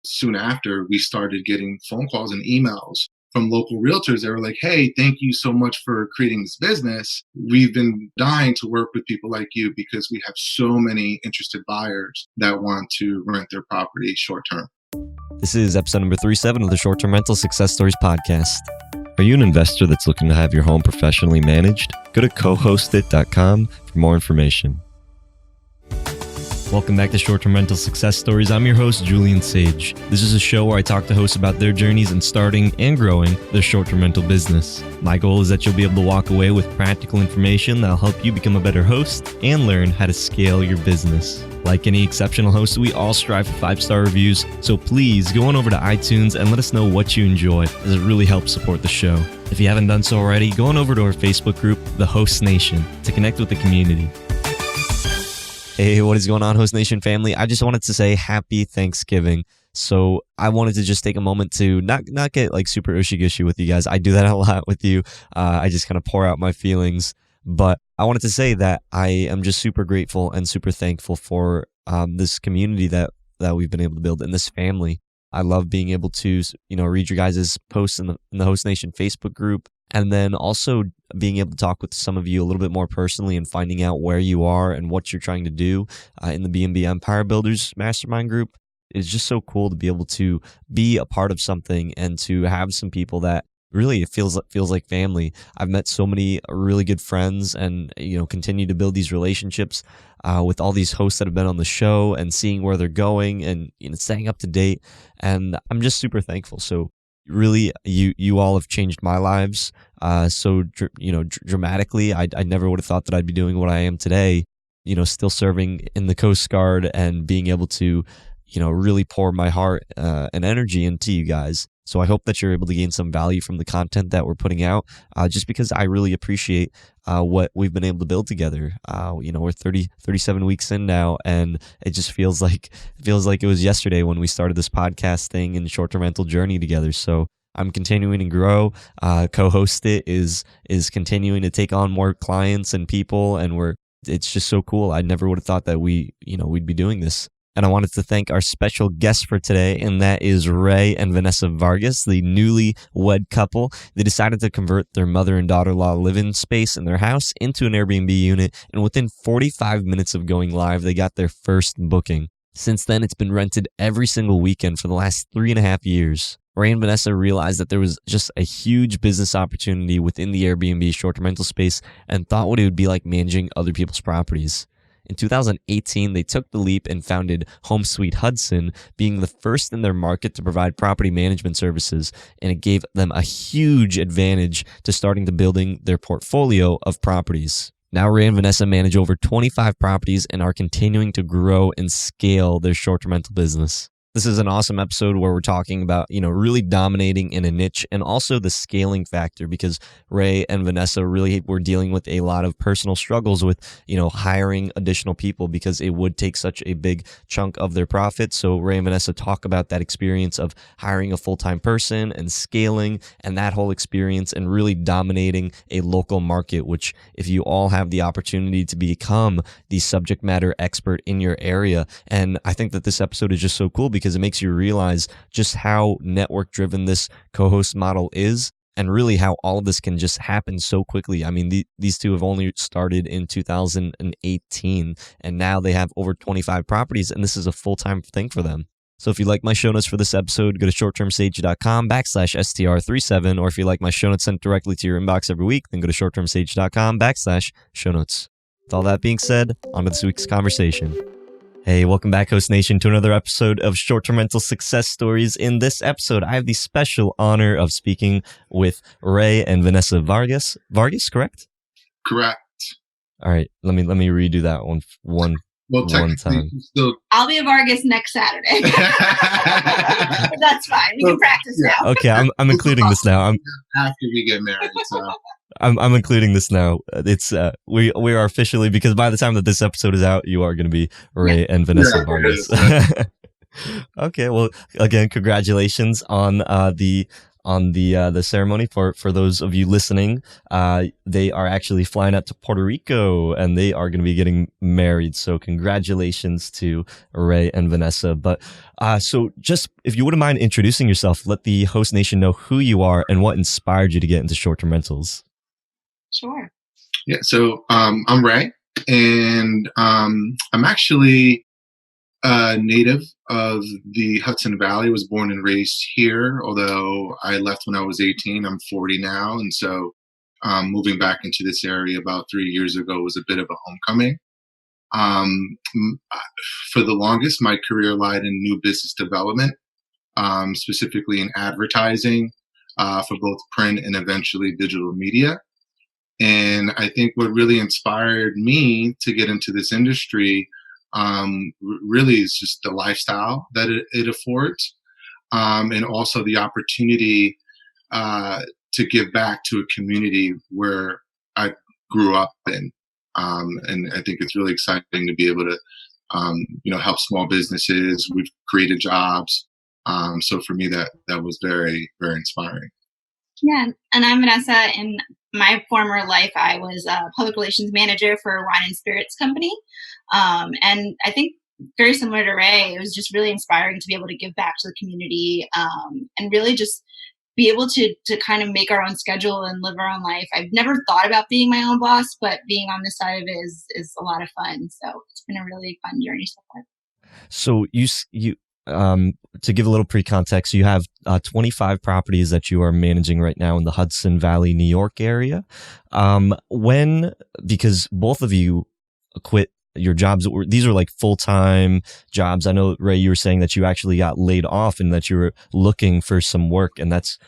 soon after, we started getting phone calls and emails from local realtors. They were like, hey, thank you so much for creating this business. We've been dying to work with people like you because we have so many interested buyers that want to rent their property short term. This is episode number 37 of the Short-Term Rental Success Stories podcast. Are you an investor that's looking to have your home professionally managed? Go to cohostit.com for more information. Welcome back to Short-Term Rental Success Stories. I'm your host, Julian Sage. This is a show where I talk to hosts about their journeys in starting and growing their short-term rental business. My goal is that you'll be able to walk away with practical information that'll help you become a better host and learn how to scale your business. Like any exceptional host, we all strive for 5-star reviews, so please go on over to iTunes and let us know what you enjoy, as it really helps support the show. If you haven't done so already, go on over to our Facebook group, The Host Nation, to connect with the community. Hey, what is going on, Host Nation family? I just wanted to say happy Thanksgiving. So I wanted to just take a moment to not get like super ushy-gushy with you guys. I do that a lot with you. I just kind of pour out my feelings. But I wanted to say that I am just super grateful and super thankful for this community that we've been able to build in this family. I love being able to, read your guys' posts in the Host Nation Facebook group, and then also being able to talk with some of you a little bit more personally and finding out where you are and what you're trying to do in the B&B Empire Builders Mastermind group. It's just so cool to be able to be a part of something and to have some people that really it feels like family. I've met so many really good friends and continue to build these relationships with all these hosts that have been on the show and seeing where they're going and staying up to date. And I'm just super thankful. So really, you all have changed my lives so dramatically. I never would have thought that I'd be doing what I am today. Still serving in the Coast Guard and being able to really pour my heart and energy into you guys. So I hope that you're able to gain some value from the content that we're putting out, just because I really appreciate what we've been able to build together. We're 37 weeks in now, and it just feels like it was yesterday when we started this podcast thing and short-term rental journey together. So I'm continuing to grow. Co-host it is continuing to take on more clients and people, and it's just so cool. I never would have thought that we'd be doing this. And I wanted to thank our special guest for today, and that is Ray and Vanessa Vargas, the newly-wed couple. They decided to convert their mother and daughter-in-law live-in space in their house into an Airbnb unit, and within 45 minutes of going live, they got their first booking. Since then, it's been rented every single weekend for the last 3.5 years. Ray and Vanessa realized that there was just a huge business opportunity within the Airbnb short-term rental space and thought what it would be like managing other people's properties. In 2018, they took the leap and founded Home Sweet Hudson, being the first in their market to provide property management services, and it gave them a huge advantage to starting to building their portfolio of properties. Now, Ray and Vanessa manage over 25 properties and are continuing to grow and scale their short-term rental business. This is an awesome episode where we're talking about, really dominating in a niche and also the scaling factor, because Ray and Vanessa really were dealing with a lot of personal struggles with, hiring additional people because it would take such a big chunk of their profit. So Ray and Vanessa talk about that experience of hiring a full-time person and scaling and that whole experience and really dominating a local market, which if you all have the opportunity to become the subject matter expert in your area. And I think that this episode is just so cool because it makes you realize just how network driven this co-host model is and really how all of this can just happen so quickly. I mean, these two have only started in 2018 and now they have over 25 properties, and this is a full-time thing for them. So if you like my show notes for this episode, go to shorttermsage.com/STR37, or if you like my show notes sent directly to your inbox every week, then go to shorttermsage.com/show notes. With all that being said, on to this week's conversation. Hey, welcome back, Host Nation, to another episode of Short-Term Rental Success Stories. In this episode, I have the special honor of speaking with Ray and Vanessa Vargas. Vargas, correct? Correct. All right, let me redo that one time. I'll be a Vargas next Saturday. That's fine. We can practice now. Okay, I'm including this now. After we get married, so. I'm including this now. It's we are officially, because by the time that this episode is out, you are going to be Ray and Vanessa Vargas. Okay, well, again, congratulations on the on the ceremony. For those of you listening, they are actually flying out to Puerto Rico, and they are going to be getting married. So congratulations to Ray and Vanessa. But so just if you wouldn't mind introducing yourself, let the host nation know who you are and what inspired you to get into short-term rentals. Sure. Yeah, so I'm Ray, and I'm actually a native of the Hudson Valley. Was born and raised here, although I left when I was 18. I'm 40 now, and so moving back into this area about 3 years ago was a bit of a homecoming. For the longest, my career lied in new business development, specifically in advertising for both print and eventually digital media. And I think what really inspired me to get into this industry really is just the lifestyle that it affords, and also the opportunity to give back to a community where I grew up in. And I think it's really exciting to be able to, help small businesses. We've created jobs. So for me, that was very, very inspiring. Yeah, and I'm Vanessa. In my former life, I was a public relations manager for a wine and spirits company. And I think very similar to Ray, it was just really inspiring to be able to give back to the community, and really just be able to kind of make our own schedule and live our own life. I've never thought about being my own boss, but being on this side of it is a lot of fun. So it's been a really fun journey so far. So you to give a little pre-context, you have 25 properties that you are managing right now in the Hudson Valley, New York area. Because both of you quit your jobs, these are like full-time jobs. I know, Ray, you were saying that you actually got laid off and that you were looking for some work, and that's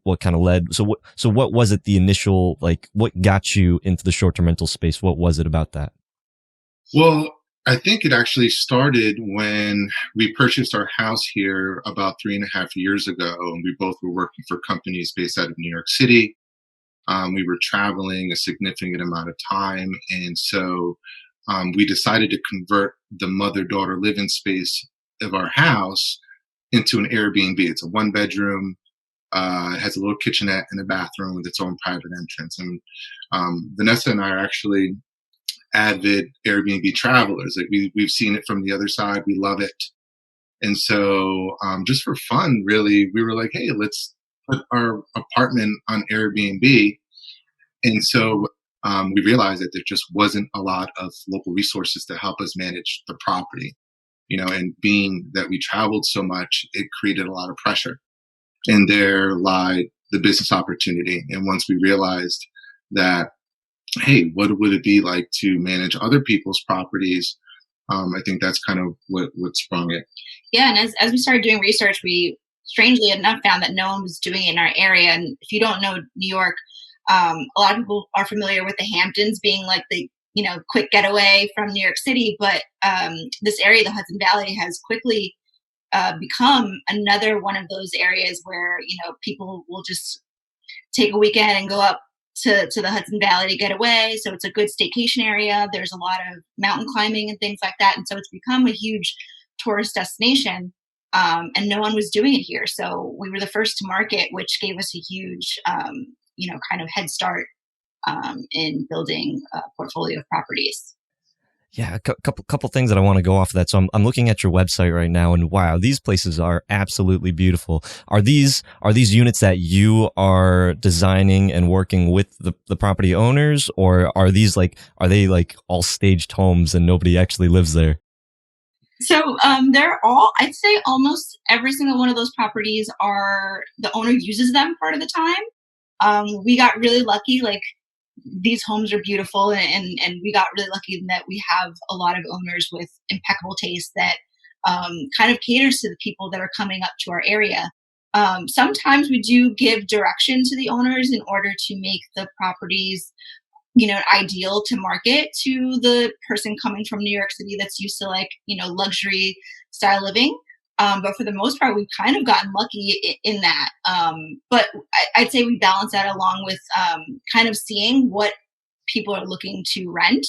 what kind of led. So what was it, the initial, like, what got you into the short-term rental space? What was it about that? Well, I think it actually started when we purchased our house here about 3.5 years ago, and we both were working for companies based out of New York City. We were traveling a significant amount of time, and so we decided to convert the mother-daughter living space of our house into an Airbnb. It's a one-bedroom. It has a little kitchenette and a bathroom with its own private entrance. And Vanessa and I are actually avid Airbnb travelers. Like we've seen it from the other side. We love it. And so just for fun, really, we were like, hey, let's put our apartment on Airbnb. And so we realized that there just wasn't a lot of local resources to help us manage the property, and being that we traveled so much, it created a lot of pressure. And there lied the business opportunity. And once we realized that, hey, what would it be like to manage other people's properties? I think that's kind of what sprung it. Yeah, and as we started doing research, we strangely enough found that no one was doing it in our area. And if you don't know New York, a lot of people are familiar with the Hamptons being like the quick getaway from New York City, but this area, the Hudson Valley, has quickly become another one of those areas where people will just take a weekend and go up to the Hudson Valley to get away. So it's a good staycation area. There's a lot of mountain climbing and things like that, and so it's become a huge tourist destination. And no one was doing it here, so we were the first to market, which gave us a huge kind of head start in building a portfolio of properties. Yeah, a couple things that I want to go off of that. So I'm looking at your website right now, and wow, these places are absolutely beautiful. Are these units that you are designing and working with the property owners, or are they like all staged homes and nobody actually lives there? So I'd say almost every single one of those properties are the owner uses them part of the time. We got really lucky, like these homes are beautiful, and we got really lucky in that we have a lot of owners with impeccable taste that kind of caters to the people that are coming up to our area. Sometimes we do give direction to the owners in order to make the properties ideal to market to the person coming from New York City that's used to luxury style living. But for the most part, we've kind of gotten lucky in that. But I'd say we balance that along with kind of seeing what people are looking to rent.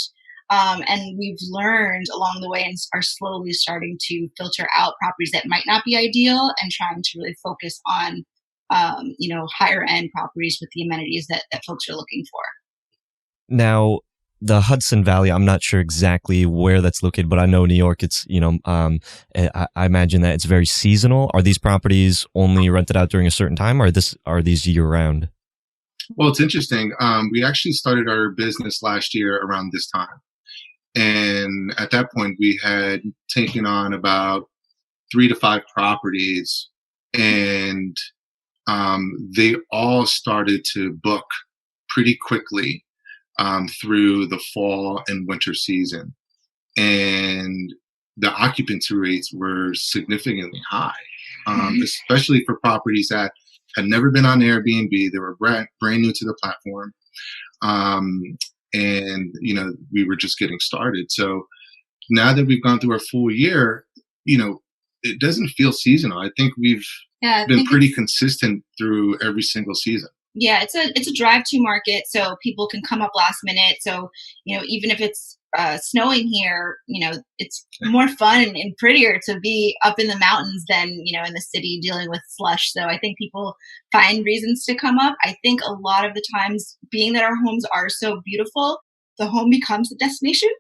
And we've learned along the way and are slowly starting to filter out properties that might not be ideal and trying to really focus on higher end properties with the amenities that folks are looking for. Now, the Hudson Valley, I'm not sure exactly where that's located, but I know New York, it's, I imagine that it's very seasonal. Are these properties only rented out during a certain time, or are these year round? Well, it's interesting. We actually started our business last year around this time. And at that point, we had taken on about 3 to 5 properties, and they all started to book pretty quickly through the fall and winter season. And the occupancy rates were significantly high, especially for properties that had never been on Airbnb. They were brand new to the platform. Um, and, we were just getting started. So now that we've gone through a full year, it doesn't feel seasonal. I think we've Yeah, I been think pretty consistent through every single season. yeah, it's a drive-to market, so people can come up last minute. So even if it's snowing here, it's more fun and prettier to be up in the mountains than in the city dealing with slush. So I think people find reasons to come up. I think a lot of the times, being that our homes are so beautiful, the home becomes the destination,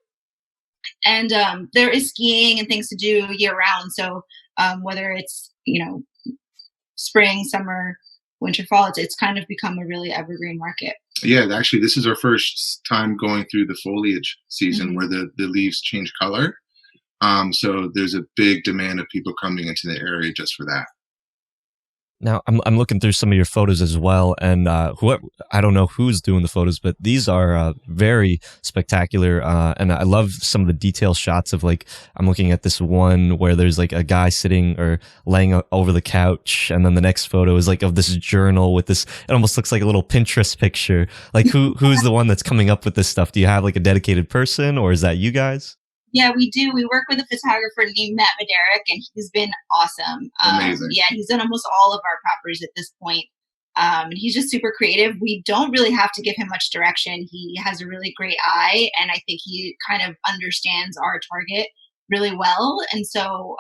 and there is skiing and things to do year round. So whether it's spring, summer, winter, fall, it's kind of become a really evergreen market. Yeah, actually, this is our first time going through the foliage season Mhm. where the leaves change color. So there's a big demand of people coming into the area just for that. Now, I'm looking through some of your photos as well, and whoever, I don't know who's doing the photos, but these are very spectacular, and I love some of the detail shots of, like, I'm looking at this one where there's like a guy sitting or laying over the couch, and then the next photo is like of this journal with this. It almost looks like a little Pinterest picture. Like, who's the one that's coming up with this stuff? Do you have like a dedicated person, or is that you guys? Yeah, we do. We work with a photographer named Matt Maderick, and he's been awesome. Amazing. Yeah, he's done almost all of our properties at this point. And he's just super creative. We don't really have to give him much direction. He has a really great eye, and I think he kind of understands our target really well. And so,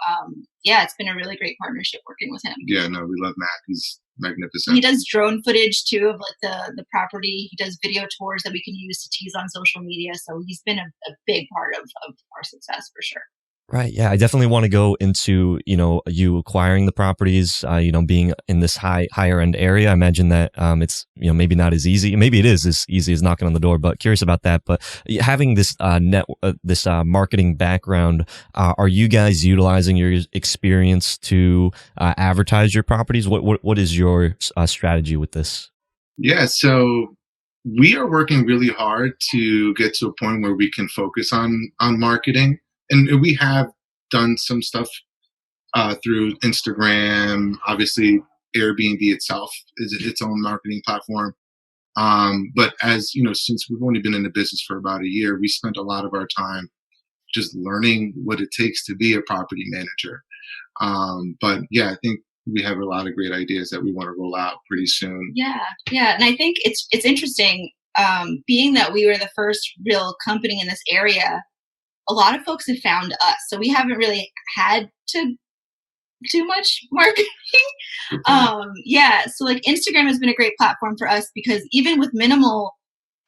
yeah, it's been a really great partnership working with him. Yeah, no, we love Matt. He's He magnificent. does drone footage too of like the property. He does video tours that we can use to tease on social media. So he's been a big part of our success for sure. Right. Yeah. I definitely want to go into, you acquiring the properties, being in this higher end area. I imagine that, it's, maybe not as easy. Maybe it is as easy as knocking on the door, but curious about that. But having this, marketing background, are you guys utilizing your experience to, advertise your properties? What is your, strategy with this? Yeah, so we are working really hard to get to a point where we can focus on marketing, and we have done some stuff through Instagram. Obviously, Airbnb itself is its own marketing platform. But as you know, since we've only been in the business for about a year, we spent a lot of our time just learning what it takes to be a property manager. But yeah, I think we have a lot of great ideas that we want to roll out pretty soon. Yeah, yeah, and I think it's interesting, being that we were the first real company in this area. A lot of folks have found us, so we haven't really had to do much marketing. Good point. Yeah, so like Instagram has been a great platform for us because even with minimal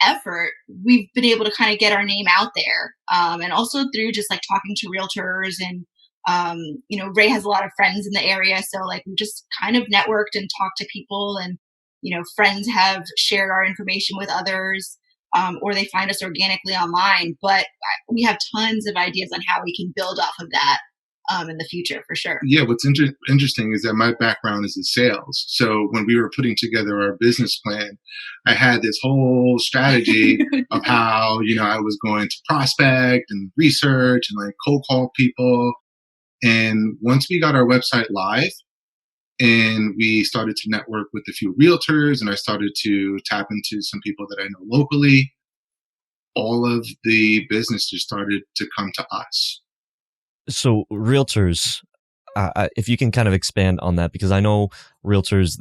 effort, we've been able to kind of get our name out there, and also through just like talking to realtors and Ray has a lot of friends in the area, so like we just kind of networked and talked to people, and friends have shared our information with others, or they find us organically online. But we have tons of ideas on how we can build off of that in the future for sure. Yeah, what's interesting is that my background is in sales. So when we were putting together our business plan, I had this whole strategy of how, I was going to prospect and research and like cold call people. And once we got our website live and we started to network with a few realtors and I started to tap into some people that I know locally, all of the business just started to come to us. So realtors, if you can kind of expand on that, because I know realtors,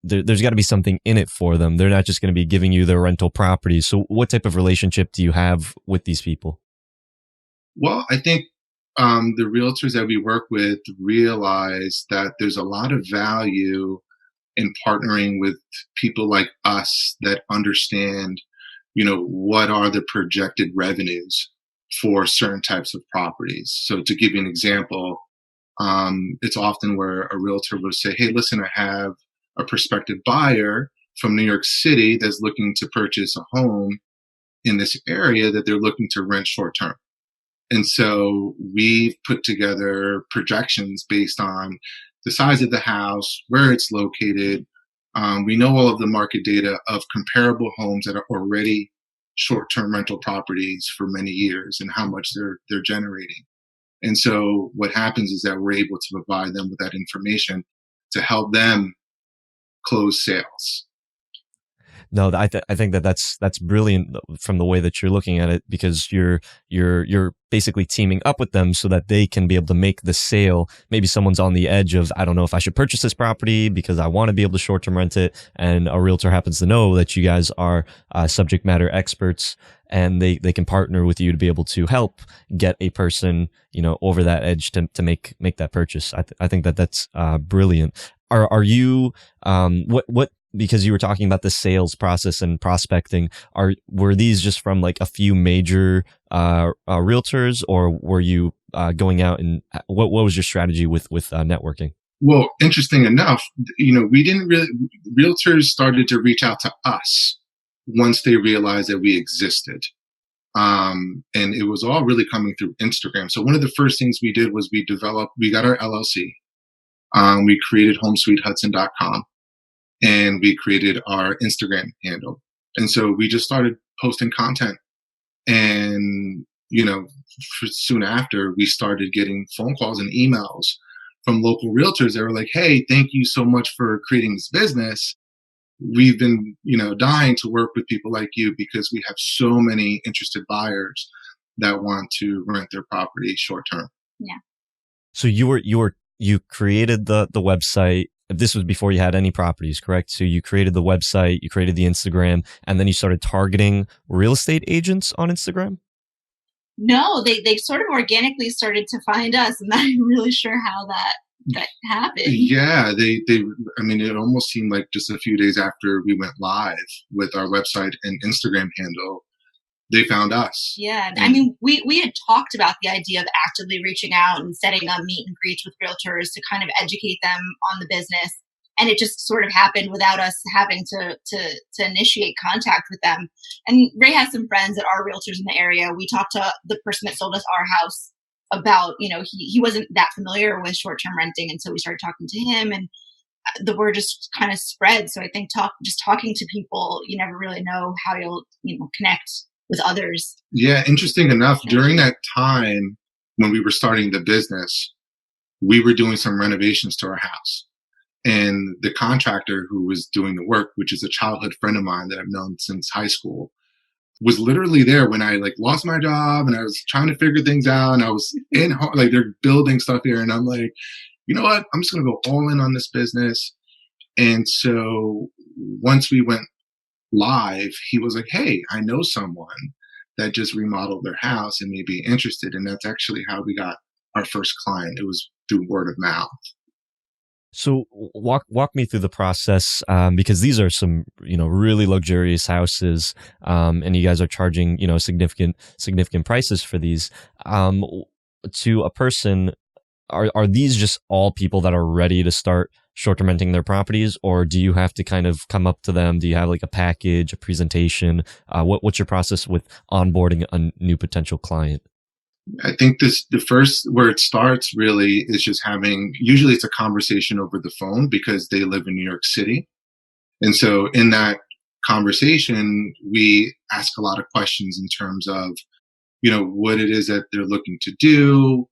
there's got to be something in it for them. They're not just going to be giving you their rental properties. So what type of relationship do you have with these people? Well, I think the realtors that we work with realize that there's a lot of value and partnering with people like us that understand, what are the projected revenues for certain types of properties. So to give you an example, it's often where a realtor will say, hey, listen, I have a prospective buyer from New York City that's looking to purchase a home in this area that they're looking to rent short term. And so we've put together projections based on the size of the house, where it's located. We know all of the market data of comparable homes that are already short-term rental properties for many years and how much they're generating. And so what happens is that we're able to provide them with that information to help them close sales. No, I think that that's brilliant from the way that you're looking at it, because you're basically teaming up with them so that they can be able to make the sale. Maybe someone's on the edge of, I don't know if I should purchase this property because I want to be able to short-term rent it, and a realtor happens to know that you guys are subject matter experts, and they can partner with you to be able to help get a person, over that edge to make that purchase. I think that that's brilliant. Are you what because you were talking about the sales process and prospecting, were these just from like a few major realtors, or were you going out, and what was your strategy with networking? Well, interesting enough, we didn't really, realtors started to reach out to us once they realized that we existed. And it was all really coming through Instagram. So one of the first things we did was we got our LLC. We created homesweethudson.com, and we created our Instagram handle. And so we just started posting content. And, soon after, we started getting phone calls and emails from local realtors that were like, hey, thank you so much for creating this business. We've been, dying to work with people like you because we have so many interested buyers that want to rent their property short term. Yeah. So you created the website. This was before you had any properties, correct? So you created the website, you created the Instagram, and then you started targeting real estate agents on Instagram? No, they sort of organically started to find us. I'm not even really sure how that happened. Yeah, I mean, it almost seemed like just a few days after we went live with our website and Instagram handle, they found us. Yeah, I mean, we had talked about the idea of actively reaching out and setting up meet and greets with realtors to kind of educate them on the business, and it just sort of happened without us having to initiate contact with them. And Ray has some friends that are realtors in the area. We talked to the person that sold us our house about, he wasn't that familiar with short term renting, and so we started talking to him, and the word just kind of spread. So I think talking to people, you never really know how you'll connect with others. Yeah, interesting enough, during that time when we were starting the business, we were doing some renovations to our house. And the contractor who was doing the work, which is a childhood friend of mine that I've known since high school, was literally there when I lost my job and I was trying to figure things out, and I was they're building stuff here, and I'm like, you know what? I'm just gonna go all in on this business. And so once we went live, he was like, hey, I know someone that just remodeled their house and may be interested. And that's actually how we got our first client. It was through word of mouth. So walk me through the process, because these are some really luxurious houses, and you guys are charging significant prices for these. To a person, are these just all people that are ready to start short-term renting their properties, or do you have to kind of come up to them? Do you have like a package, a presentation? What's your process with onboarding a new potential client? I think the first where it starts really is just usually it's a conversation over the phone because they live in New York City. And so in that conversation, we ask a lot of questions in terms of, what it is that they're looking to do,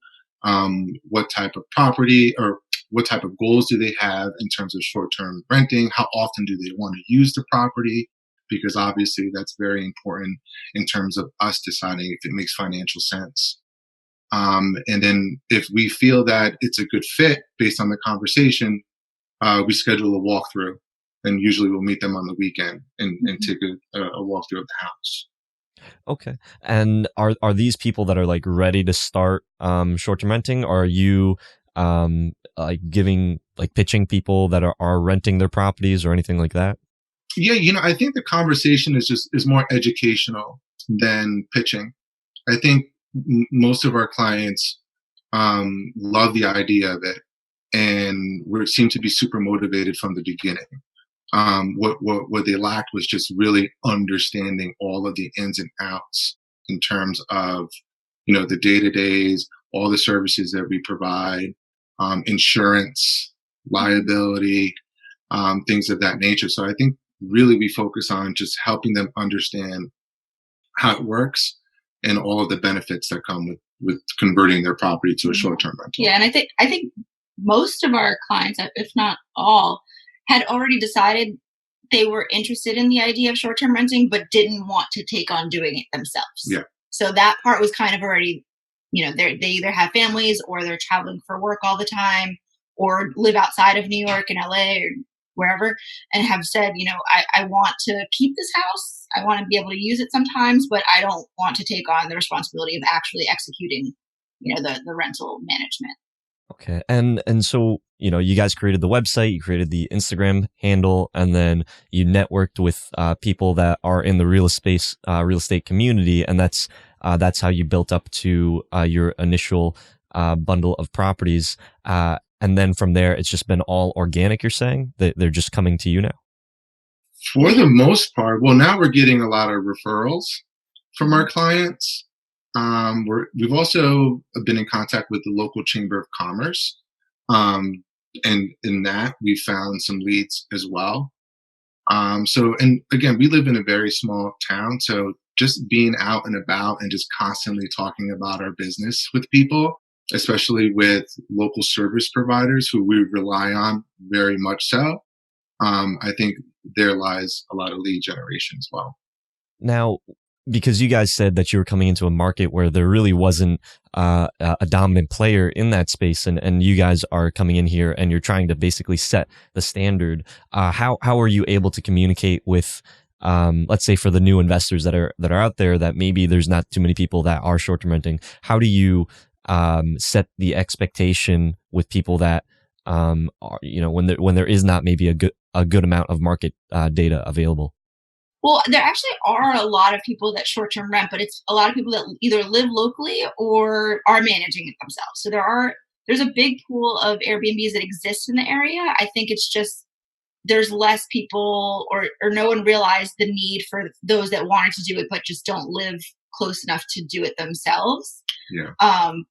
what type of property or what type of goals do they have in terms of short-term renting, how often do they want to use the property, because obviously that's very important in terms of us deciding if it makes financial sense. And then if we feel that it's a good fit based on the conversation, we schedule a walkthrough, and usually we'll meet them on the weekend and take a walkthrough of the house. Okay. And are these people that are like ready to start short-term renting, or are you like giving, like pitching people that are renting their properties or anything like that? Yeah, I think the conversation is more educational than pitching. I think most of our clients love the idea of it, and we seem to be super motivated from the beginning. What they lacked was just really understanding all of the ins and outs in terms of the day to days, all the services that we provide, insurance, liability, things of that nature. So I think really we focus on just helping them understand how it works and all of the benefits that come with converting their property to a Mhm. short-term rental. Yeah, and I think most of our clients, if not all, had already decided they were interested in the idea of short-term renting, but didn't want to take on doing it themselves. Yeah. So that part was kind of already, they either have families or they're traveling for work all the time or live outside of New York and LA or wherever and have said, I want to keep this house. I want to be able to use it sometimes, but I don't want to take on the responsibility of actually executing, the rental management. Okay. And so, you guys created the website, you created the Instagram handle, and then you networked with people that are in the real estate community, and that's how you built up to your initial bundle of properties. And then from there, it's just been all organic. You're saying that they're just coming to you now. For the most part, well, now we're getting a lot of referrals from our Mhm. clients. We've also been in contact with the local chamber of commerce, um, and in that we found some leads as well. So, and again, we live in a very small town, so just being out and about and just constantly talking about our business with people, especially with local service providers who we rely on very much so. I think there lies a lot of lead generation as well. Now, because you guys said that you were coming into a market where there really wasn't a dominant player in that space, and you guys are coming in here and you're trying to basically set the standard. How are you able to communicate with, let's say, for the new investors that are out there, that maybe there's not too many people that are short term renting? How do you set the expectation with people that are, when there is not maybe a good amount of market data available? Well, there actually are a lot of people that short term rent, but it's a lot of people that either live locally or are managing it themselves. So there's a big pool of Airbnbs that exist in the area. I think it's just there's less people or no one realized the need for those that wanted to do it but just don't live close enough to do it themselves. Yeah.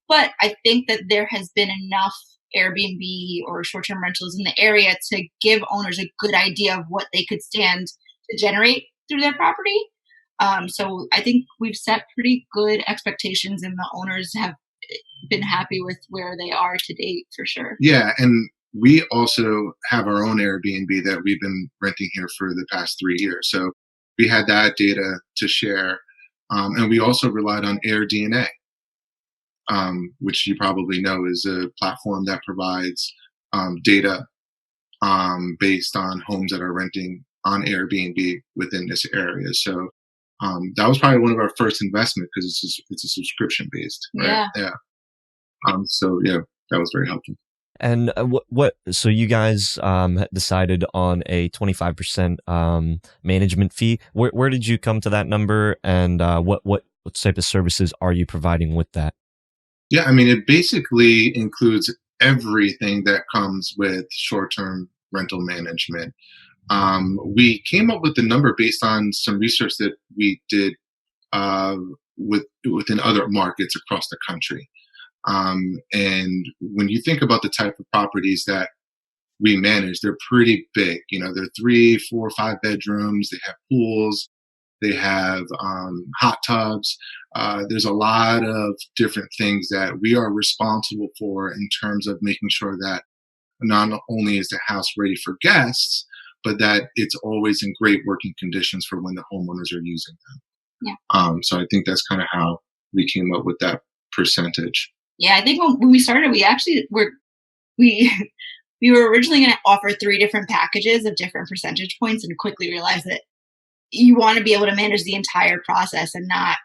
But I think that there has been enough Airbnb or short term rentals in the area to give owners a good idea of what they could stand to generate through their property. So I think we've set pretty good expectations, and the owners have been happy with where they are to date for sure. Yeah, and we also have our own Airbnb that we've been renting here for the past 3 years. So we had that data to share. And we also relied on AirDNA, which you probably know is a platform that provides data based on homes that are renting on Airbnb within this area. So that was probably one of our first investment because it's a subscription based, right? Yeah. Yeah. So yeah, that was very helpful. And so you guys decided on a 25% management fee. Where did you come to that number, and what type of services are you providing with that? Yeah, I mean, it basically includes everything that comes with short-term rental management. We came up with the number based on some research that we did uh, within other markets across the country. And when you think about the type of properties that we manage, they're pretty big. They're 3, 4, 5 bedrooms. They have pools. They have hot tubs. There's a lot of different things that we are responsible for in terms of making sure that not only is the house ready for guests, but that it's always in great working conditions for when the homeowners are using them. Yeah. So I think that's kind of how we came up with that percentage. Yeah, I think when we started, we we were originally going to offer 3 different packages of different percentage points, and quickly realized that you want to be able to manage the entire process and not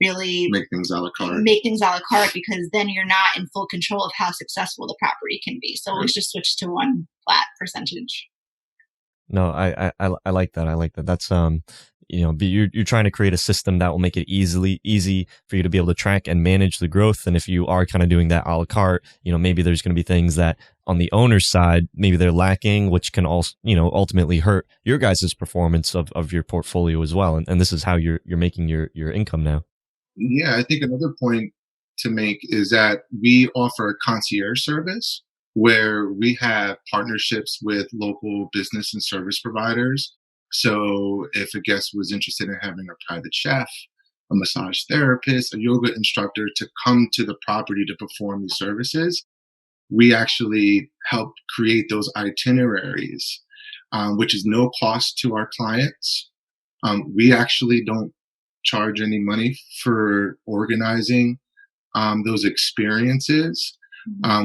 really Make things a la carte. because then you're not in full control of how successful the property can be. So let's just switch to one flat percentage. No, I like that. I like that. That's you're trying to create a system that will make it easy for you to be able to track and manage the growth. And if you are kind of doing that a la carte, maybe there's going to be things that on the owner's side, maybe they're lacking, which can also, ultimately hurt your guys' performance of your portfolio as well. And this is how you're making your income now. Yeah, I think another point to make is that we offer a concierge service where we have partnerships with local business and service providers. So if a guest was interested in having a private chef, a massage therapist, a yoga instructor to come to the property to perform these services, we actually help create those itineraries, which is no cost to our clients. We actually don't charge any money for organizing those experiences.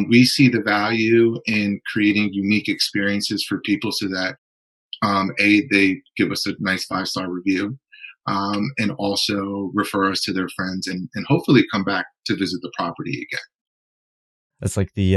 We see the value in creating unique experiences for people so that they give us a nice 5-star review, and also refer us to their friends and hopefully come back to visit the property again. That's like the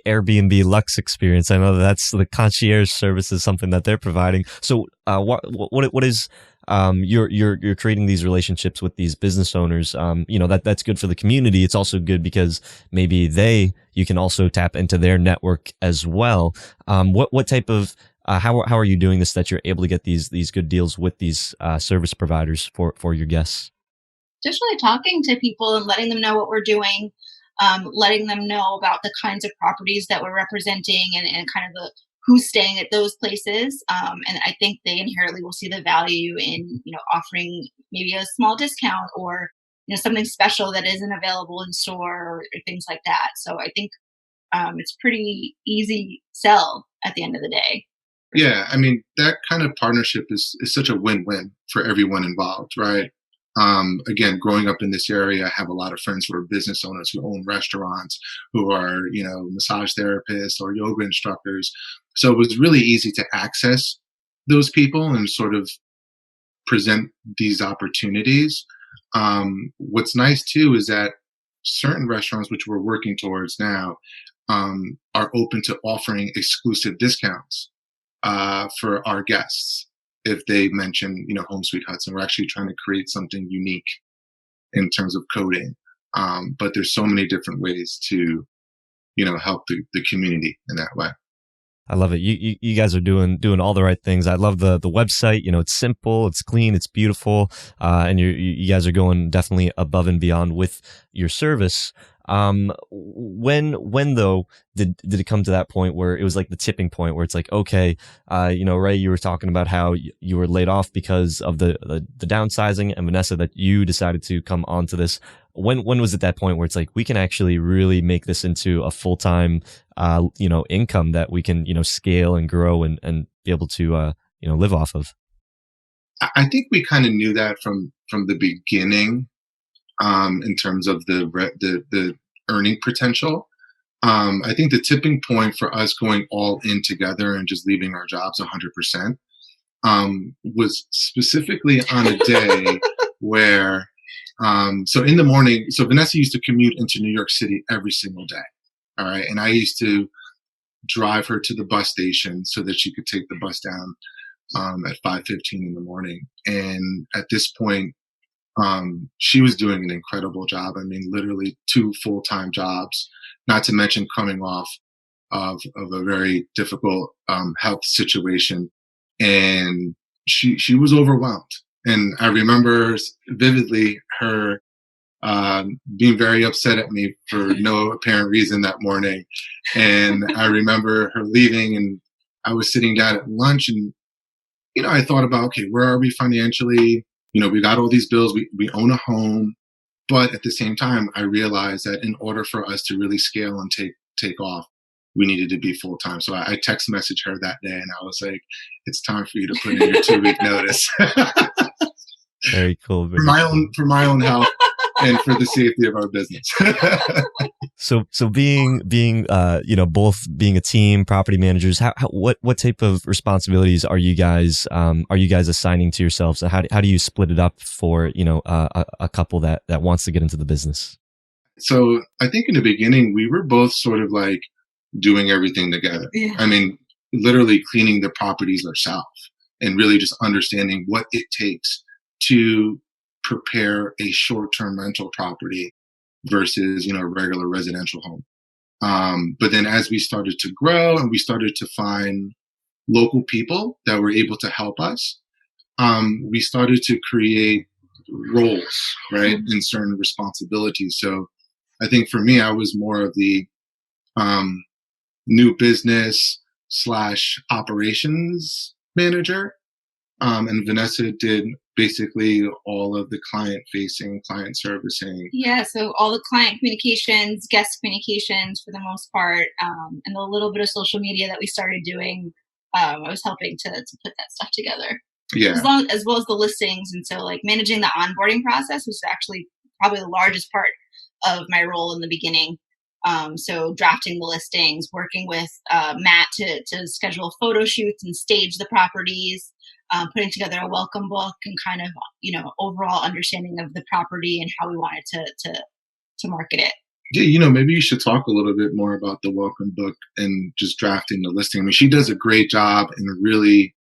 Airbnb Lux experience. I know that's the concierge service is something that they're providing. So what is you're creating these relationships with these business owners. That's good for the community. It's also good because maybe you can also tap into their network as well. What type of how are you doing this that you're able to get these good deals with these service providers for your guests? Just really talking to people and letting them know what we're doing, letting them know about the kinds of properties that we're representing and kind of who's staying at those places. And I think they inherently will see the value in, offering maybe a small discount or, something special that isn't available in store or things like that. So I think it's pretty easy sell at the end of the day. Yeah, I mean, that kind of partnership is such a win-win for everyone involved, right? Again, growing up in this area, I have a lot of friends who are business owners who own restaurants, who are, massage therapists or yoga instructors. So it was really easy to access those people and sort of present these opportunities. What's nice too is that certain restaurants, which we're working towards now, are open to offering exclusive discounts for our guests. If they mention, Home Sweet Hudson, we're actually trying to create something unique in terms of coding. But there's so many different ways to, help the community in that way. I love it. You guys are doing all the right things. I love the website. It's simple, it's clean, it's beautiful, and you guys are going definitely above and beyond with your service. When though did it come to that point where it was like the tipping point where it's like, okay, Ray, you were talking about how you were laid off because of the downsizing, and Vanessa, that you decided to come onto this. When was it that point where it's like, we can actually really make this into a full-time, income that we can, scale and grow and be able to, live off of? I think we kind of knew that from the beginning, in terms of the earning potential. I think the tipping point for us going all in together and just leaving our jobs 100%, was specifically on a day where, so in the morning, so Vanessa used to commute into New York City every single day. All right. And I used to drive her to the bus station so that she could take the bus down, at 5:15 in the morning. And at this point, she was doing an incredible job. I mean, literally 2 full-time jobs, not to mention coming off of a very difficult health situation. And she was overwhelmed. And I remember vividly her being very upset at me for no apparent reason that morning. And I remember her leaving, and I was sitting down at lunch, and I thought about, okay, where are we financially? We got all these bills, we own a home, but at the same time, I realized that in order for us to really scale and take off, we needed to be full time. So I text messaged her that day, and I was like, "It's time for you to put in your 2-week notice." Very cool. For my own health and for the safety of our business. So being both being a team, property managers, what type of responsibilities are you guys assigning to yourselves? How do you split it up for a couple that wants to get into the business? So I think in the beginning we were both sort of like doing everything together. Yeah. I mean, literally cleaning the properties ourselves and really just understanding what it takes to prepare a short-term rental property versus a regular residential home. But then as we started to grow and we started to find local people that were able to help us, we started to create roles, right, and certain responsibilities. So I think for me, I was more of the um, new business slash operations manager. And Vanessa did basically all of the client facing, client servicing. Yeah, so all the client communications, guest communications for the most part, and the little bit of social media that we started doing, I was helping to put that stuff together. Yeah. As well as the listings. And so like managing the onboarding process was actually probably the largest part of my role in the beginning. So drafting the listings, working with Matt to schedule photo shoots and stage the properties, putting together a welcome book and kind of, overall understanding of the property and how we wanted to market it. Yeah, maybe you should talk a little bit more about the welcome book and just drafting the listing. I mean, she does a great job in really,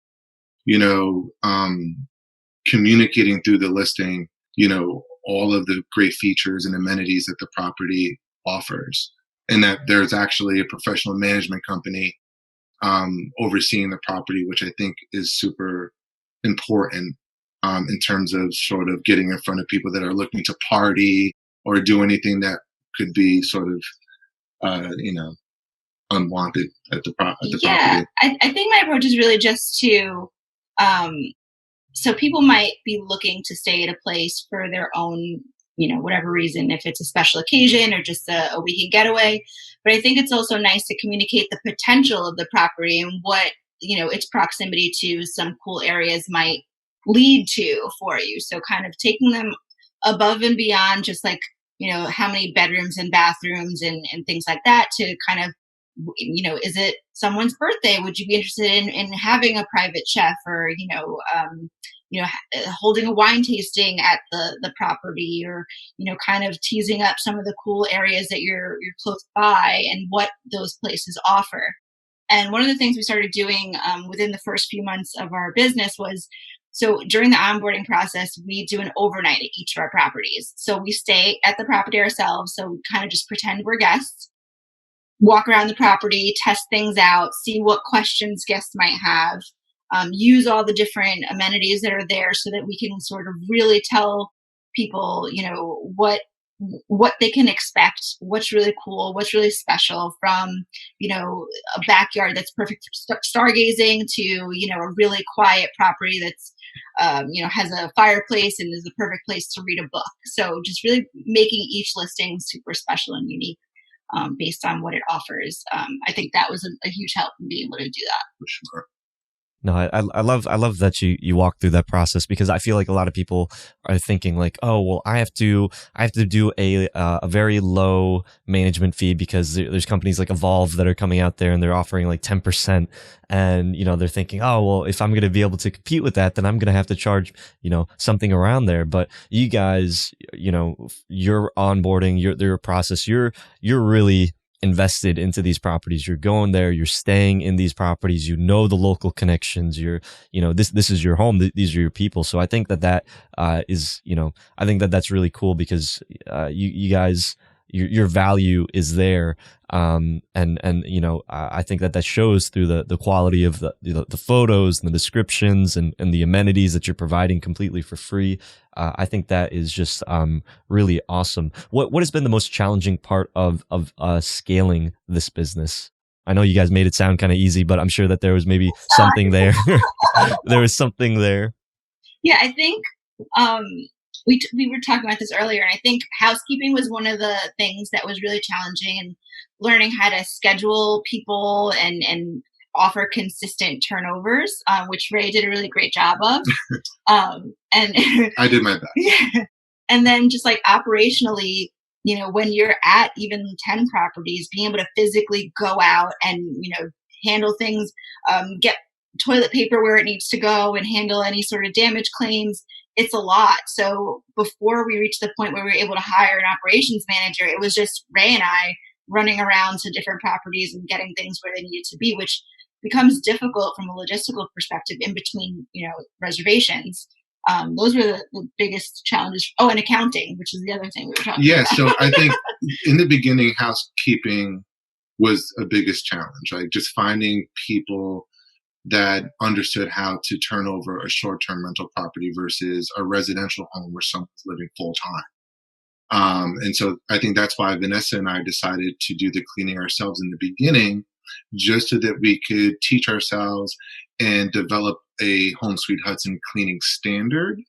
communicating through the listing, all of the great features and amenities that the property offers. And that there's actually a professional management company overseeing the property, which I think is super important in terms of sort of getting in front of people that are looking to party or do anything that could be sort of, unwanted at the property. I think my approach is really just to, so people might be looking to stay at a place for their own, whatever reason, if it's a special occasion or just a weekend getaway. But I think it's also nice to communicate the potential of the property and what, its proximity to some cool areas might lead to for you. So kind of taking them above and beyond just like, how many bedrooms and bathrooms and things like that to kind of, is it someone's birthday? Would you be interested in having a private chef or, holding a wine tasting at the property or, kind of teasing up some of the cool areas that you're close by and what those places offer. And one of the things we started doing within the first few months of our business was, so during the onboarding process, we do an overnight at each of our properties. So we stay at the property ourselves. So we kind of just pretend we're guests, walk around the property, test things out, see what questions guests might have, use all the different amenities that are there so that we can sort of really tell people, what they can expect, what's really cool, what's really special from, a backyard that's perfect for stargazing to, a really quiet property that's, has a fireplace and is the perfect place to read a book. So just really making each listing super special and unique. Based on what it offers. I think that was a huge help in being able to do that. For sure. No, I love that you walk through that process, because I feel like a lot of people are thinking like, oh, well, I have to do a very low management fee because there's companies like Evolve that are coming out there and they're offering like 10%, and they're thinking, oh, well, if I'm going to be able to compete with that, then I'm going to have to charge something around there. But you guys, your onboarding, your process, you're really invested into these properties. You're going there, you're staying in these properties, the local connections, this is your home, these are your people. So I think that is, I think that's really cool, because you guys, your value is there. And I think that shows through the quality of the photos and the descriptions and the amenities that you're providing completely for free. I think that is just really awesome. What has been the most challenging part of scaling this business? I know you guys made it sound kind of easy, but I'm sure that there was maybe something there. There was something there. Yeah, I think we were talking about this earlier, and I think housekeeping was one of the things that was really challenging, and learning how to schedule people and offer consistent turnovers, which Ray did a really great job of. And I did my best. Yeah. And then just like operationally, when you're at even 10 properties, being able to physically go out and, handle things, get toilet paper where it needs to go and handle any sort of damage claims, it's a lot. So before we reached the point where we were able to hire an operations manager, it was just Ray and I running around to different properties and getting things where they needed to be, which becomes difficult from a logistical perspective in between, reservations. Those were the biggest challenges. Oh, and accounting, which is the other thing we were talking Yeah, about. so I think in the beginning, housekeeping was a biggest challenge, like just finding people that understood how to turn over a short-term rental property versus a residential home where someone's living full time. And so I think that's why Vanessa and I decided to do the cleaning ourselves in the beginning, just so that we could teach ourselves and develop a Home Sweet Hudson cleaning standard.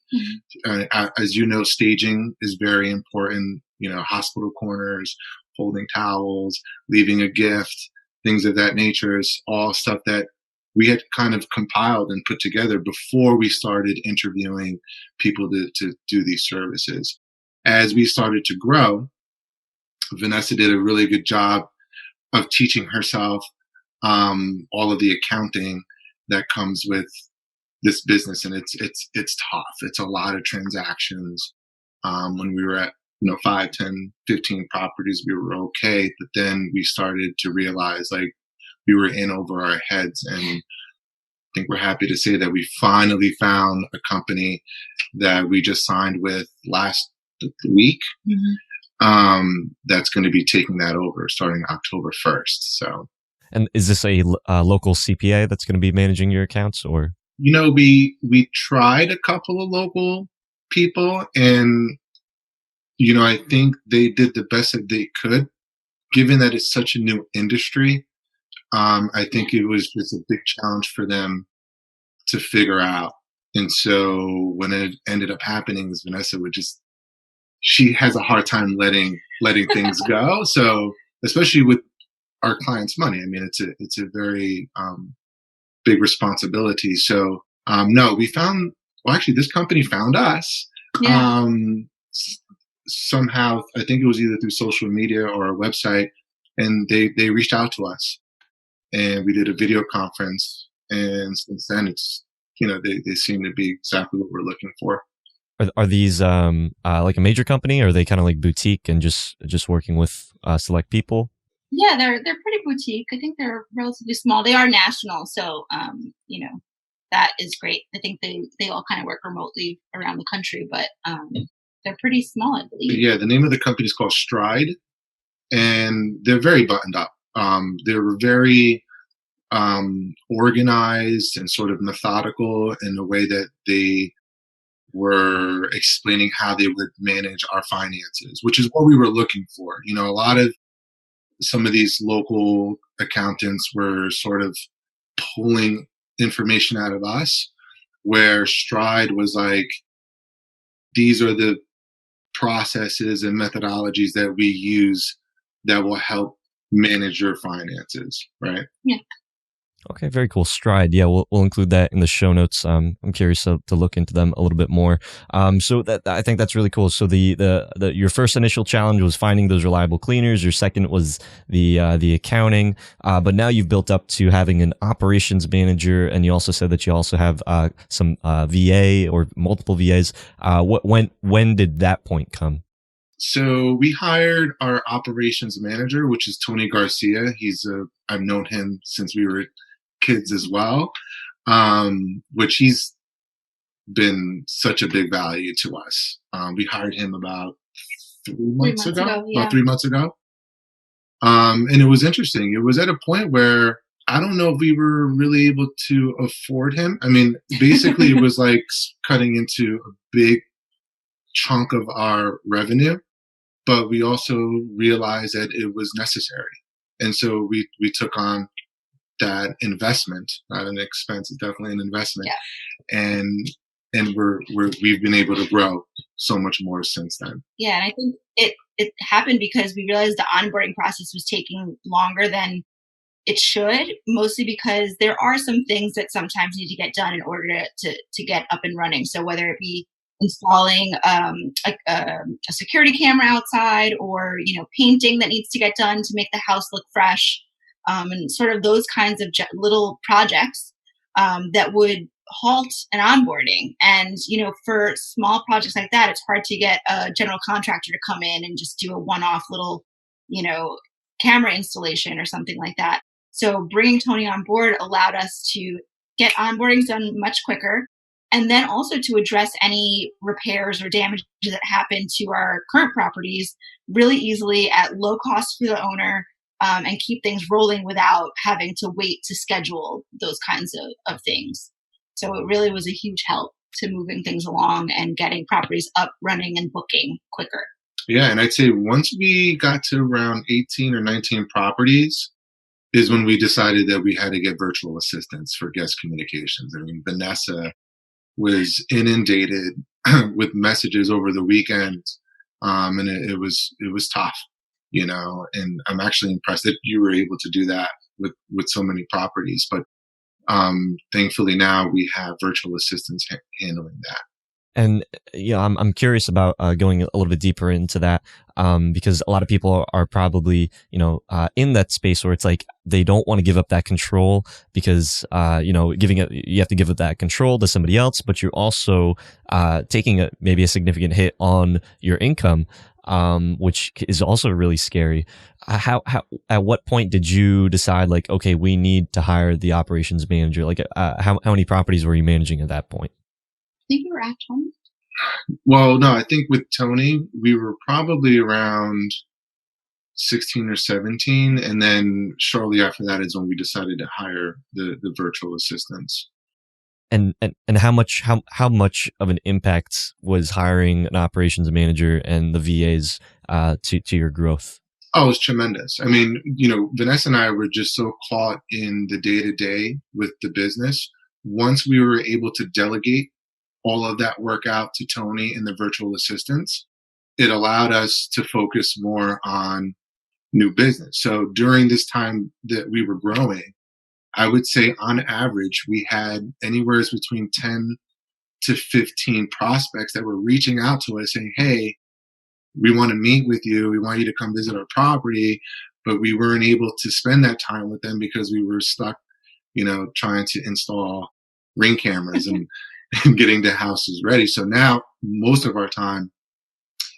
As you know, staging is very important. Hospital corners, folding towels, leaving a gift, things of that nature is all stuff that we had kind of compiled and put together before we started interviewing people to do these services. As we started to grow, Vanessa did a really good job of teaching herself all of the accounting that comes with this business, and it's tough. It's a lot of transactions. When we were at 5, 10, 15 properties, we were okay, but then we started to realize like we were in over our heads, and I think we're happy to say that we finally found a company that we just signed with last week. That's going to be taking that over starting October 1st. So, And is this a local CPA that's going to be managing your accounts, or? we tried a couple of local people, and I think they did the best that they could, given that it's such a new industry. I think it was just a big challenge for them to figure out. And so when it ended up happening, is Vanessa she has a hard time letting things go. So especially with our clients' money, I mean, it's a very big responsibility. So no, actually this company found us. Yeah. Somehow, I think it was either through social media or our website, and they reached out to us, and we did a video conference, and since then it's they seem to be exactly what we're looking for. Are these like a major company, or are they kind of like boutique and just working with select people? Yeah, they're pretty boutique. I think they're relatively small. They are national, so that is great. I think they all kind of work remotely around the country, but they're pretty small, I believe. Yeah, the name of the company is called Stride, and they're very buttoned up. They're very organized and sort of methodical in the way that they were explaining how they would manage our finances, which is what we were looking for. A lot of some of these local accountants were sort of pulling information out of us, where Stride was like, these are the processes and methodologies that we use that will help manage your finances, right? Yeah. Okay, very cool. Stride. Yeah, we'll include that in the show notes. I'm curious to look into them a little bit more. So that I think that's really cool. So the your first initial challenge was finding those reliable cleaners. Your second was the accounting. But now you've built up to having an operations manager, and you also said that you also have some VA or multiple VAs. When did that point come? So we hired our operations manager, which is Tony Garcia. I've known him since we were kids as well, which he's been such a big value to us. We hired him about 3 months ago, yeah. about 3 months ago. And it was interesting. It was at a point where I don't know if we were really able to afford him. I mean, basically it was like cutting into a big chunk of our revenue, but we also realized that it was necessary. And so we took on that investment, not an expense, it's definitely an investment. Yeah. And we've been able to grow so much more since then. Yeah, and I think it happened because we realized the onboarding process was taking longer than it should, mostly because there are some things that sometimes need to get done in order to get up and running. So whether it be installing a security camera outside, or painting that needs to get done to make the house look fresh, and sort of those kinds of little projects that would halt an onboarding. And for small projects like that, it's hard to get a general contractor to come in and just do a one-off little you know camera installation or something like that. So bringing Tony on board allowed us to get onboardings done much quicker, and then also to address any repairs or damages that happen to our current properties really easily at low cost for the owner, and keep things rolling without having to wait to schedule those kinds of things. So it really was a huge help to moving things along and getting properties up, running, and booking quicker. Yeah, and I'd say once we got to around 18 or 19 properties is when we decided that we had to get virtual assistants for guest communications. I mean, Vanessa was inundated with messages over the weekend, and it was tough, And I'm actually impressed that you were able to do that with so many properties. But thankfully now we have virtual assistants handling that. And I'm curious about going a little bit deeper into that, because a lot of people are probably in that space where it's like they don't want to give up that control because you have to give up that control to somebody else, but you're also taking maybe a significant hit on your income, which is also really scary. How at what point did you decide, like, okay, we need to hire the operations manager? Like, how many properties were you managing at that point? Think you were at home? Well, no, I think with Tony, we were probably around 16 or 17. And then shortly after that is when we decided to hire the virtual assistants. And how much of an impact was hiring an operations manager and the VAs to your growth? Oh, it's tremendous. I mean, Vanessa and I were just so caught in the day to day with the business. Once we were able to delegate all of that work out to Tony and the virtual assistants, it allowed us to focus more on new business. So during this time that we were growing, I would say on average, we had anywhere between 10 to 15 prospects that were reaching out to us saying, hey, we want to meet with you. We want you to come visit our property. But we weren't able to spend that time with them because we were stuck, trying to install Ring cameras and getting the houses ready. So now most of our time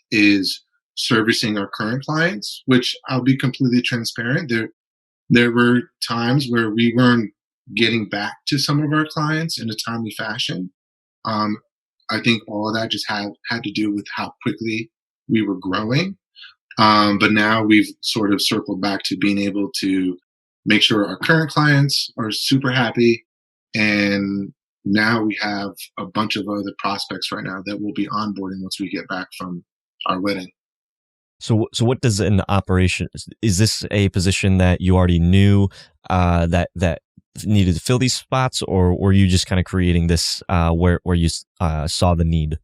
is servicing our current clients, which I'll be completely transparent. There were times where we weren't getting back to some of our clients in a timely fashion. I think all of that just had to do with how quickly we were growing. But now we've sort of circled back to being able to make sure our current clients are super happy. And now we have a bunch of other prospects right now that we'll be onboarding once we get back from our wedding. So what does an operation, is this a position that you already knew that needed to fill these spots, or were you just kind of creating this where you saw the need?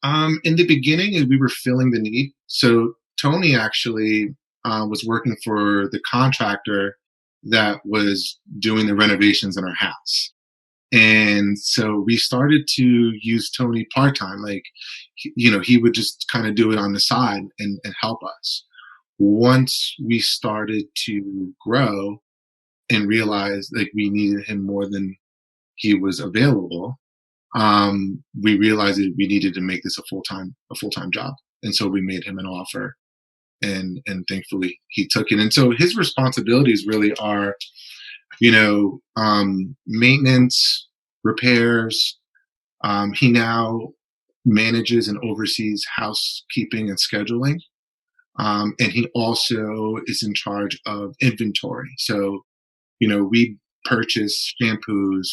In the beginning, we were filling the need. So Tony actually was working for the contractor that was doing the renovations in our house. And so we started to use Tony part-time. Like, he would just kind of do it on the side and help us. Once we started to grow and realize like we needed him more than he was available, we realized that we needed to make this a full-time job. And so we made him an offer, and thankfully he took it. And so his responsibilities really are, maintenance, repairs. He now manages and oversees housekeeping and scheduling. And he also is in charge of inventory. So, we purchase shampoos,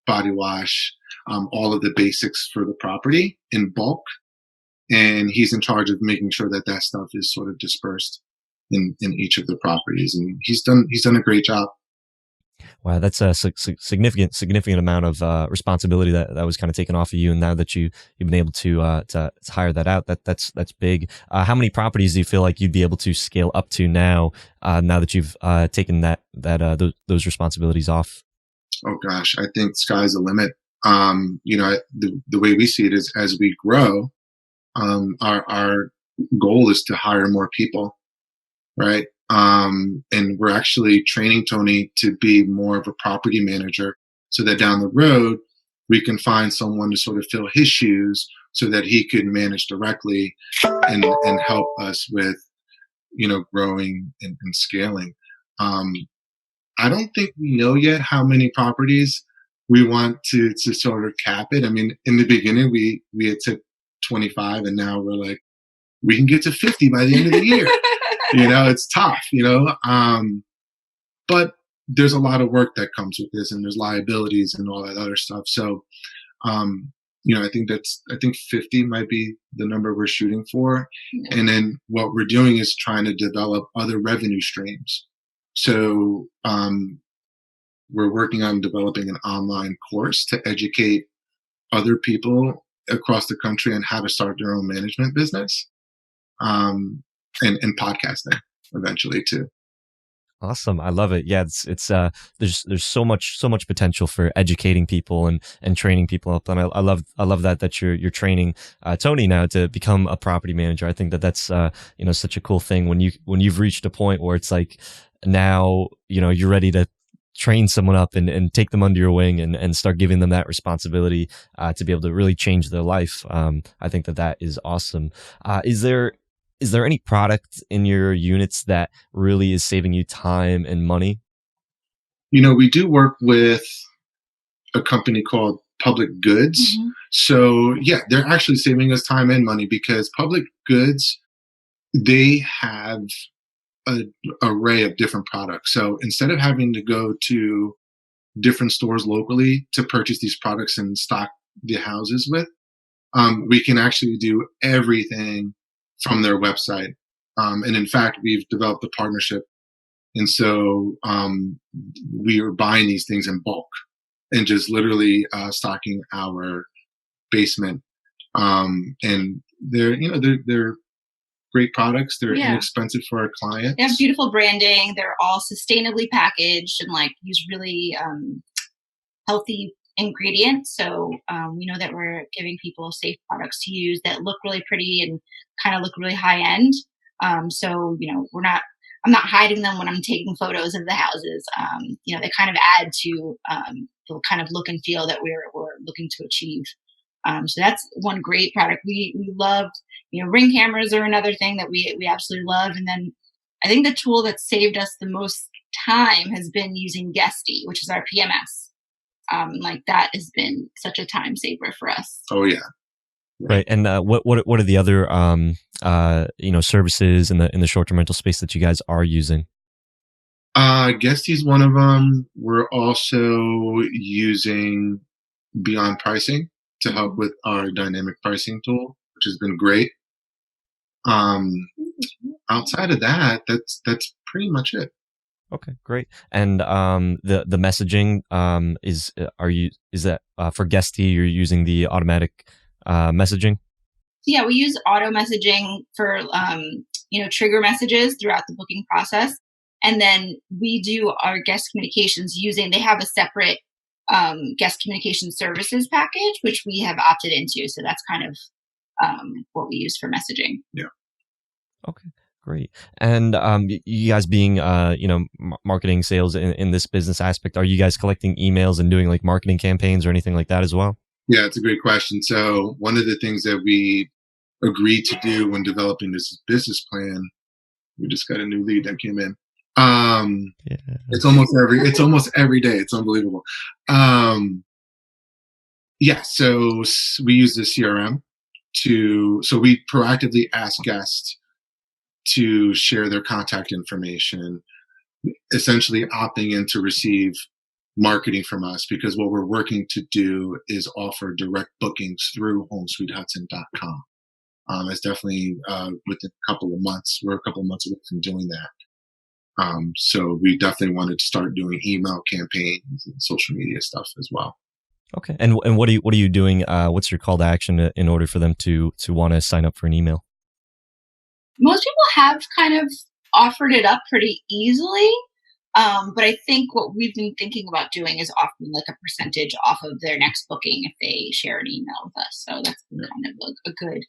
body wash, all of the basics for the property in bulk. And he's in charge of making sure that stuff is sort of dispersed in each of the properties. And he's done a great job. Wow, that's a significant amount of responsibility that was kind of taken off of you, and now that you've been able to hire that out, that's big. How many properties do you feel like you'd be able to scale up to now that you've taken those responsibilities off? Oh gosh, I think sky's the limit. The way we see it is as we grow, our goal is to hire more people, right? And we're actually training Tony to be more of a property manager so that down the road we can find someone to sort of fill his shoes so that he could manage directly and help us with, growing and scaling. Um, I don't think we know yet how many properties we want to sort of cap it. I mean, in the beginning we had said 25, and now we're like, we can get to 50 by the end of the year. It's tough, but there's a lot of work that comes with this, and there's liabilities and all that other stuff. So, I think 50 might be the number we're shooting for. Yeah. And then what we're doing is trying to develop other revenue streams. So, we're working on developing an online course to educate other people across the country on how to start their own management business, and podcasting eventually too. Awesome. I love it. Yeah, there's so much potential for educating people and training people up. And I love that you're training Tony now to become a property manager. I think that's such a cool thing when you've reached a point where it's like now you're ready to train someone up and take them under your wing and start giving them that responsibility to be able to really change their life. I think that is awesome. Is there any product in your units that really is saving you time and money? We do work with a company called Public Goods. Mm-hmm. So yeah, they're actually saving us time and money because Public Goods, they have an array of different products. So instead of having to go to different stores locally to purchase these products and stock the houses with, we can actually do everything from their website. And in fact, we've developed a partnership. And so we are buying these things in bulk and just literally stocking our basement. And they're great products. They're inexpensive for our clients. They have beautiful branding. They're all sustainably packaged and use really healthy ingredients. So we know that we're giving people safe products to use that look really pretty and kind of look really high end. So I'm not hiding them when I'm taking photos of the houses. They kind of add to the kind of look and feel that we're looking to achieve. So that's one great product. We loved, Ring cameras are another thing that we absolutely love. And then I think the tool that saved us the most time has been using Guesty, which is our PMS. That has been such a time saver for us. Oh yeah. Right. And what are the other services in the short-term rental space that you guys are using? Guesty's one of them. We're also using Beyond Pricing to help with our dynamic pricing tool, which has been great. Outside of that, that's pretty much it. Okay, great. And the messaging is that for Guesty you're using the automatic messaging? Yeah, we use auto messaging for trigger messages throughout the booking process, and then we do our guest communications they have a separate guest communication services package which we have opted into. So that's kind of what we use for messaging. Yeah. Okay. Great. And you guys being, marketing sales in this business aspect, are you guys collecting emails and doing marketing campaigns or anything like that as well? Yeah, it's a great question. So one of the things that we agreed to do when developing this business plan, we just got a new lead that came in. It's almost every day. It's unbelievable. So we use the CRM so we proactively ask guests to share their contact information, essentially opting in to receive marketing from us, because what we're working to do is offer direct bookings through homesweethudson.com. It's definitely within a couple of months. We're a couple of months away from doing that. So we definitely wanted to start doing email campaigns and social media stuff as well. Okay. And what are you doing? What's your call to action in order for them to want to sign up for an email? Most people have kind of offered it up pretty easily. But I think what we've been thinking about doing is offering like a percentage off of their next booking if they share an email with us. So that's been kind of a good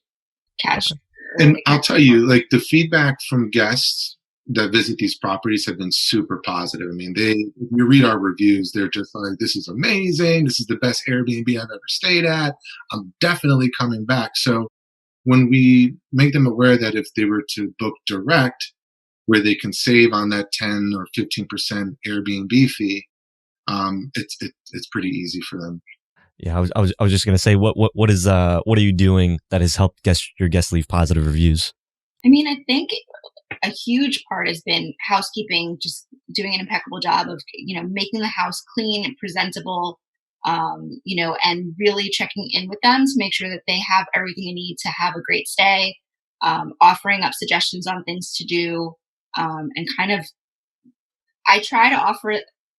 catch. Okay. And I'll tell you, like the feedback from guests that visit these properties have been super positive. I mean, if you read our reviews, they're just like, this is amazing. This is the best Airbnb I've ever stayed at. I'm definitely coming back. So when we make them aware that if they were to book direct, where they can save on that 10 or 15% Airbnb fee, it's pretty easy for them. Yeah, I was just gonna say, what are you doing that has helped your guests leave positive reviews? I mean, I think a huge part has been housekeeping, just doing an impeccable job of, making the house clean and presentable, and really checking in with them to make sure that they have everything they need to have a great stay, offering up suggestions on things to do, and kind of, I try to offer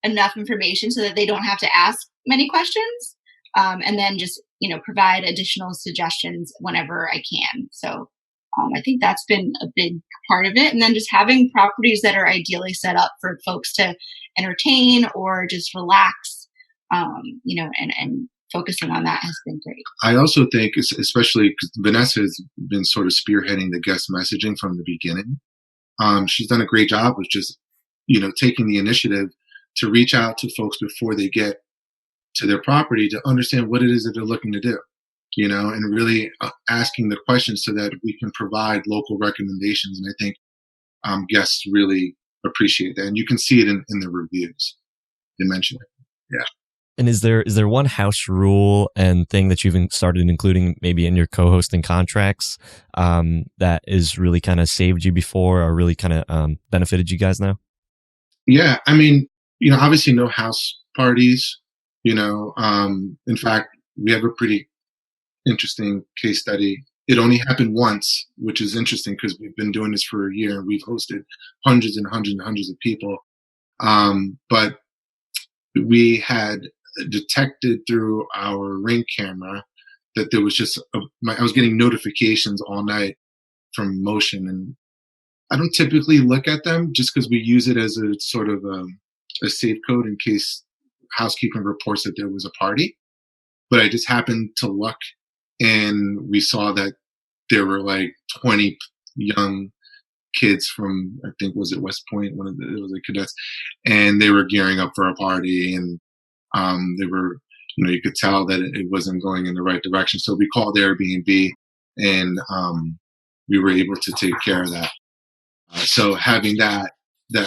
enough information so that they don't have to ask many questions, and then just, provide additional suggestions whenever I can. So I think that's been a big part of it. And then just having properties that are ideally set up for folks to entertain or just relax, and focusing on that has been great. I also think, especially because Vanessa has been sort of spearheading the guest messaging from the beginning. She's done a great job of just, taking the initiative to reach out to folks before they get to their property to understand what it is that they're looking to do, and really asking the questions so that we can provide local recommendations. And I think guests really appreciate that. And you can see it in the reviews. They mention it. Yeah. And is there one house rule and thing that you've started including maybe in your co-hosting contracts that is really kind of saved you before or really kind of benefited you guys now? Yeah. I mean, obviously no house parties, in fact, we have a pretty interesting case study. It only happened once, which is interesting because we've been doing this for a year and we've hosted hundreds and hundreds and hundreds of people. But we had detected through our Ring camera that there was just I was getting notifications all night from motion, and I don't typically look at them just because we use it as a sort of a safe code in case housekeeping reports that there was a party. But I just happened to look, and we saw that there were like 20 young kids from, I think, was it West Point? It was like cadets, and they were gearing up for a party, and they were, you could tell that it wasn't going in the right direction. So we called Airbnb, and we were able to take care of that. So having that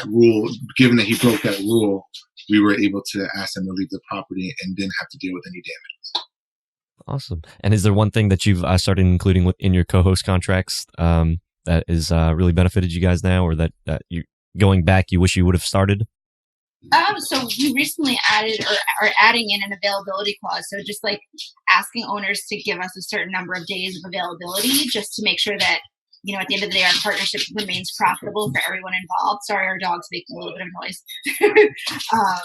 rule, given that he broke that rule, we were able to ask them to leave the property and didn't have to deal with any damage. Awesome. And is there one thing that you've started including in your co-host contracts that is really benefited you guys now, or that you going back you wish you would have started? So we recently added or are adding in an availability clause. So just like asking owners to give us a certain number of days of availability just to make sure that, at the end of the day, our partnership remains profitable for everyone involved. Sorry, our dog's making a little bit of noise.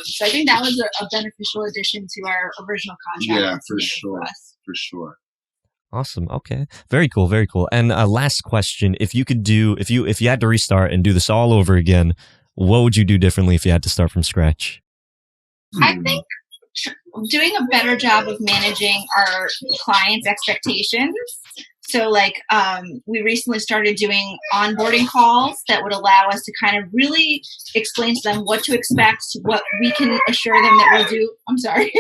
So I think that was a beneficial addition to our original contract. Yeah, for sure. For sure. Awesome. Okay. Very cool. Very cool. And last question: if you had to restart and do this all over again, what would you do differently if you had to start from scratch? I think doing a better job of managing our clients' expectations. So we recently started doing onboarding calls that would allow us to kind of really explain to them what to expect, what we can assure them that we'll do. I'm sorry.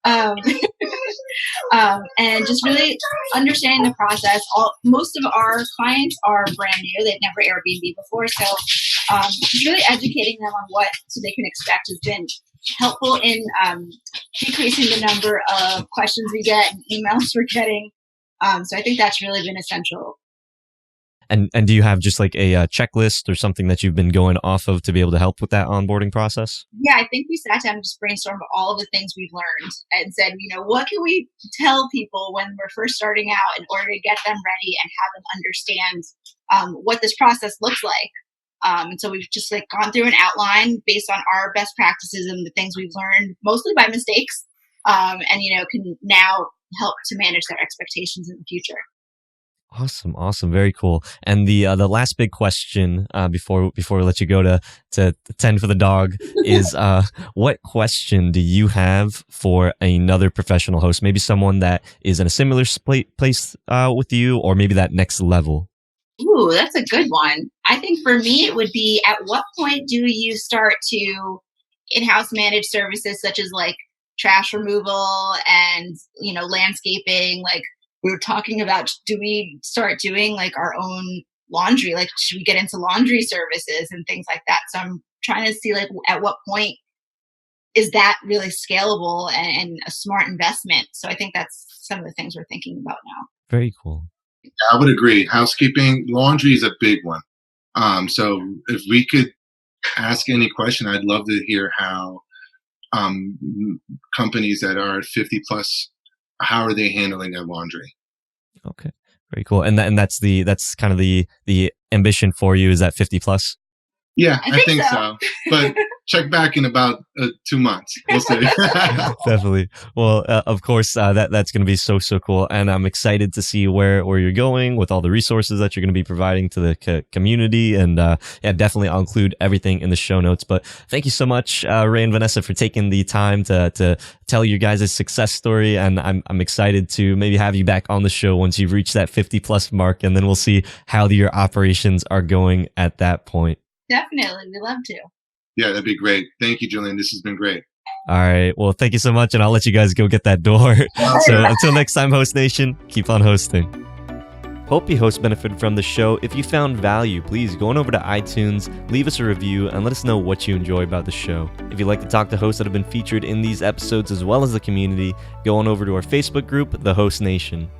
And just really understanding the process. Most of our clients are brand new; they've never Airbnb before, so just really educating them on what so they can expect has been helpful in decreasing the number of questions we get and emails we're getting. So I think that's really been essential. And do you have just like a checklist or something that you've been going off of to be able to help with that onboarding process? Yeah, I think we sat down and just brainstormed all of the things we've learned and said, what can we tell people when we're first starting out in order to get them ready and have them understand what this process looks like. And so we've just gone through an outline based on our best practices and the things we've learned, mostly by mistakes, and can now help to manage their expectations in the future. Awesome, very cool. And the last big question before we let you go to tend for the dog is what question do you have for another professional host? Maybe someone that is in a similar place with you, or maybe that next level. Ooh, that's a good one. I think for me, it would be, at what point do you start to in-house manage services such as like trash removal and, landscaping? Like we were talking about, do we start doing like our own laundry? Like, should we get into laundry services and things like that? So I'm trying to see like at what point is that really scalable and a smart investment. So I think that's some of the things we're thinking about now. Very cool. I would agree. Housekeeping, laundry is a big one. So if we could ask any question, I'd love to hear how companies that are at 50 plus, how are they handling their laundry? Okay, very cool. And that's kind of the ambition for you, is that 50 plus? Yeah, I think so. But check back in about 2 months. We'll see. Definitely. Well, of course, that's going to be so cool, and I'm excited to see where you're going with all the resources that you're going to be providing to the community. And yeah, definitely, I'll include everything in the show notes. But thank you so much, Ray and Vanessa, for taking the time to tell your guys' success story. And I'm excited to maybe have you back on the show once you've reached that 50 plus mark, and then we'll see how your operations are going at that point. Definitely. We love to. Yeah, that'd be great. Thank you, Julian. This has been great. All right. Well, thank you so much, and I'll let you guys go get that door. So until next time, Host Nation, keep on hosting. Hope you hosts benefited from the show. If you found value, please go on over to iTunes, leave us a review, and let us know what you enjoy about the show. If you'd like to talk to hosts that have been featured in these episodes as well as the community, go on over to our Facebook group, The Host Nation.